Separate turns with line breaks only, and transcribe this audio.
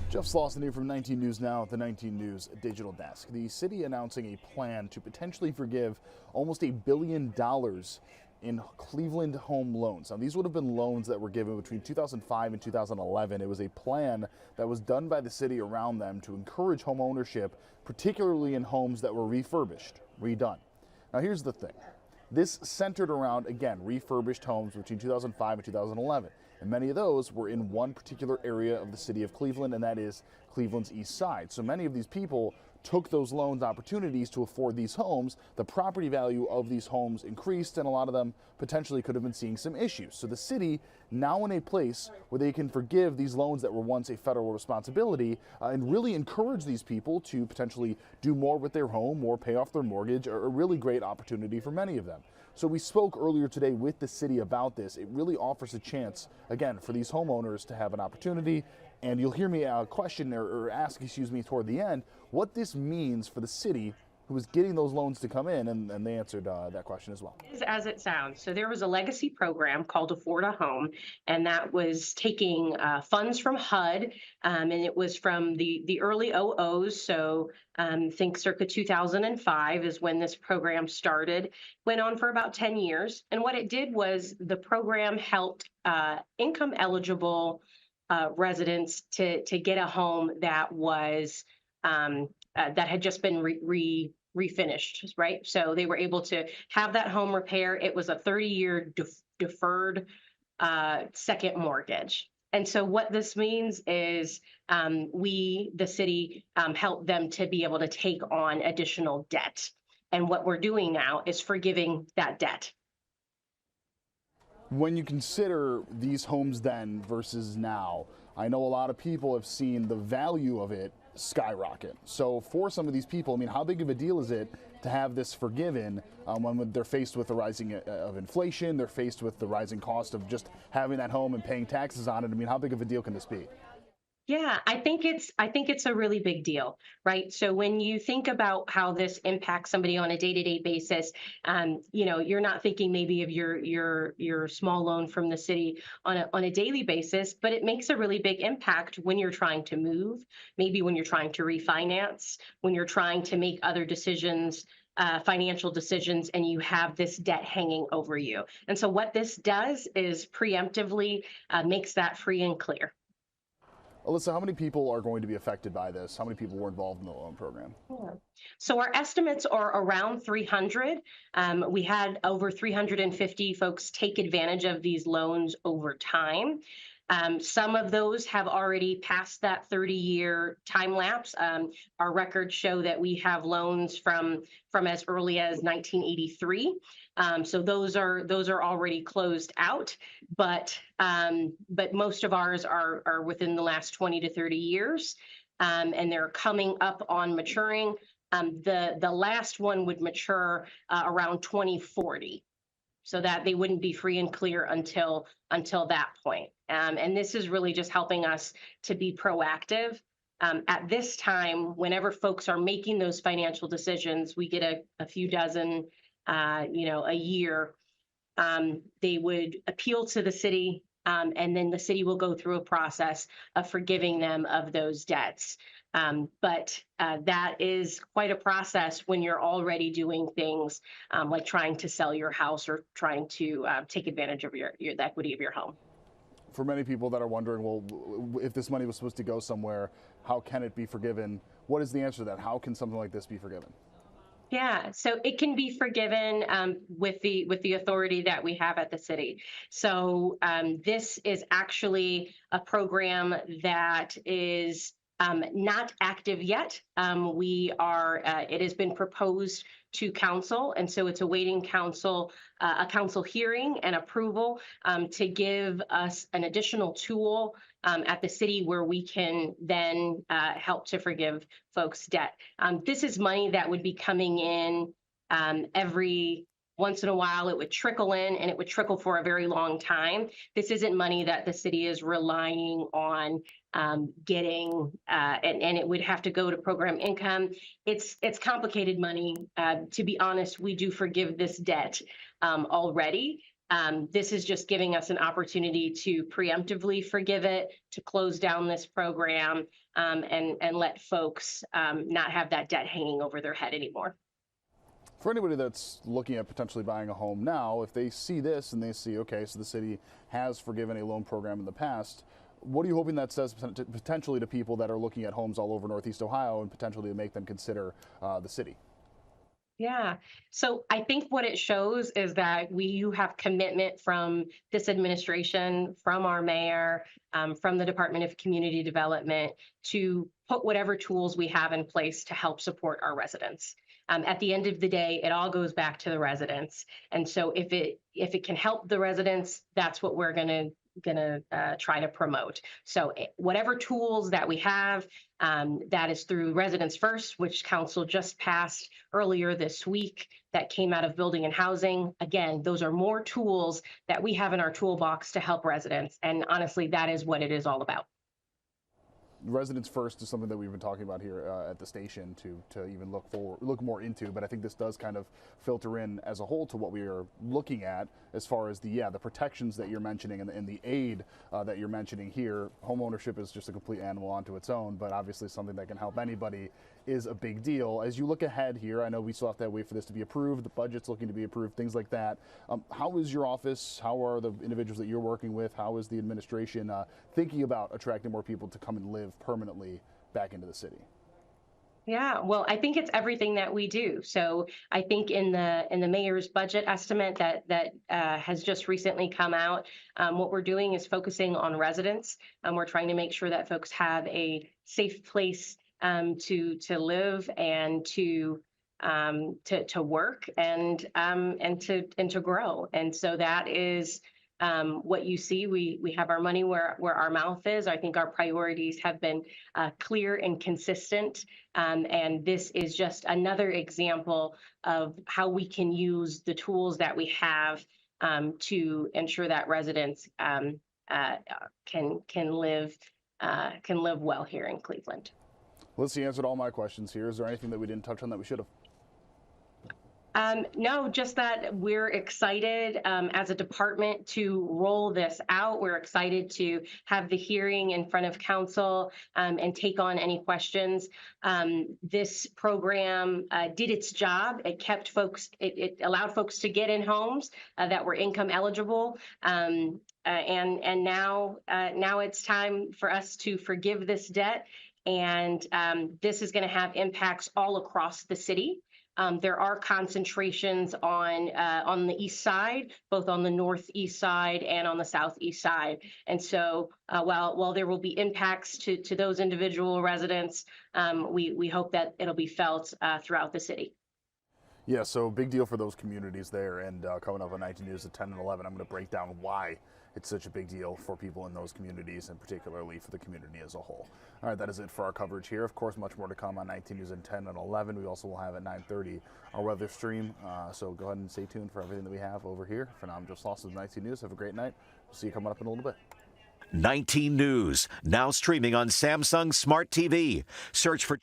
Jeff Slauson here from 19 News Now at the 19 News Digital Desk. The city announcing a plan to potentially forgive almost $1 billion in Cleveland home loans. Now, these would have been loans that were given between 2005 and 2011. It was a plan that was done by the city around them to encourage home ownership, particularly in homes that were refurbished, redone. Now, here's the thing. This centered around, again, refurbished homes between 2005 and 2011. And many of those were in one particular area of the city of Cleveland, and that is Cleveland's east side. So many of these people took those loans opportunities to afford these homes. The property value of these homes increased, and a lot of them potentially could have been seeing some issues. So the city now in a place where they can forgive these loans that were once a federal responsibility and really encourage these people to potentially do more with their home or pay off their mortgage, a really great opportunity for many of them. So we spoke earlier today with the city about this. It really offers a chance, again, for these homeowners to have an opportunity. And you'll hear me question or ask, toward the end, what this means for the city who is getting those loans to come in, and they answered that question as well.
As it sounds. So there was a legacy program called Afford a Home, and that was taking funds from HUD, and it was from the early OOs. So think circa 2005 is when this program started. Went on for about 10 years, and what it did was the program helped income eligible residents to get a home that was that had just been refinished, right? So they were able to have that home repair. It was a 30-year deferred second mortgage. And so what this means is we, the city, help them to be able to take on additional debt. And what we're doing now is forgiving that debt.
When you consider these homes then versus now, I know a lot of people have seen the value of it skyrocket. So for some of these people, I mean, how big of a deal is it to have this forgiven when they're faced with the rising of inflation, they're faced with the rising cost of just having that home and paying taxes on it? I mean, how big of a deal can this be?
Yeah, I think it's a really big deal, right? So when you think about how this impacts somebody on a day-to-day basis, you're not thinking maybe of your small loan from the city on a daily basis, but it makes a really big impact when you're trying to move, maybe when you're trying to refinance, when you're trying to make other decisions, financial decisions, and you have this debt hanging over you. And so what this does is preemptively makes that free and clear.
Alyssa, how many people are going to be affected by this? How many people were involved in the loan program?
Yeah. So our estimates are around 300. We had over 350 folks take advantage of these loans over time. Some of those have already passed that 30-year time lapse. Our records show that we have loans from as early as 1983. So those are already closed out, but most of ours are within the last 20 to 30 years, and they're coming up on maturing. The last one would mature around 2040. So that they wouldn't be free and clear until that point. And this is really just helping us to be proactive. At this time, whenever folks are making those financial decisions, we get a few dozen, a year. They would appeal to the city, and then the city will go through a process of forgiving them of those debts. But that is quite a process when you're already doing things like trying to sell your house or trying to take advantage of the equity of your home.
For many people that are wondering, well, if this money was supposed to go somewhere, how can it be forgiven? What is the answer to that? How can something like this be forgiven?
Yeah, so it can be forgiven with the authority that we have at the city. So this is actually a program that is not active yet. It has been proposed to council, and so it's awaiting a council hearing and approval to give us an additional tool at the city where we can then help to forgive folks' debt. This is money that would be coming in every once in a while. It would trickle in, and it would trickle for a very long time. This isn't money that the city is relying on getting, and it would have to go to program income. It's complicated money. To be honest, we do forgive this debt already. This is just giving us an opportunity to preemptively forgive it, to close down this program, and let folks not have that debt hanging over their head anymore.
For anybody that's looking at potentially buying a home now, if they see this and they see, okay, so the city has forgiven a loan program in the past, what are you hoping that says potentially to people that are looking at homes all over Northeast Ohio and potentially to make them consider the city?
Yeah. So I think what it shows is that you have commitment from this administration, from our mayor, from the Department of Community Development to put whatever tools we have in place to help support our residents. At the end of the day, it all goes back to the residents. And so if it can help the residents, that's what we're gonna try to promote. So whatever tools that we have, that is through Residents First, which council just passed earlier this week, that came out of building and housing. Again, those are more tools that we have in our toolbox to help residents. And honestly, that is what it is all about.
Residents First is something that we've been talking about here at the station to even look more into, but I think this does kind of filter in as a whole to what we are looking at as far as the protections that you're mentioning and the aid that you're mentioning here. Home ownership is just a complete animal onto its own, but obviously something that can help anybody is a big deal. As you look ahead here, I know we still have to wait for this to be approved. The budget's looking to be approved, things like that. How is your office? How are the individuals that you're working with? How is the administration thinking about attracting more people to come and live permanently back into the city?
Yeah, well, I think it's everything that we do. So I think in the mayor's budget estimate that has just recently come out, what we're doing is focusing on residents. We're trying to make sure that folks have a safe place to live and to work and to grow. And so that is what you see. We have our money where our mouth is. I think our priorities have been clear and consistent. And this is just another example of how we can use the tools that we have to ensure that residents can live well here in Cleveland.
Lindsay answered all my questions here. Is there anything that we didn't touch on that we should have?
No, just that we're excited as a department to roll this out. We're excited to have the hearing in front of council and take on any questions. This program did its job. It kept folks, it allowed folks to get in homes that were income eligible. And now it's time for us to forgive this debt. And this is going to have impacts all across the city. There are concentrations on the east side, both on the northeast side and on the southeast side. And so while there will be impacts to those individual residents, we hope that it'll be felt throughout the city.
Yeah, so big deal for those communities there. And coming up on 19 News at 10 and 11, I'm going to break down why it's such a big deal for people in those communities and particularly for the community as a whole. All right, that is it for our coverage here. Of course, much more to come on 19 News at 10 and 11. We also will have at 9:30 our weather stream. So go ahead and stay tuned for everything that we have over here. For now, I'm Joe Sloss with 19 News. Have a great night. We'll see you coming up in a little bit.
19 News, now streaming on Samsung Smart TV. Search for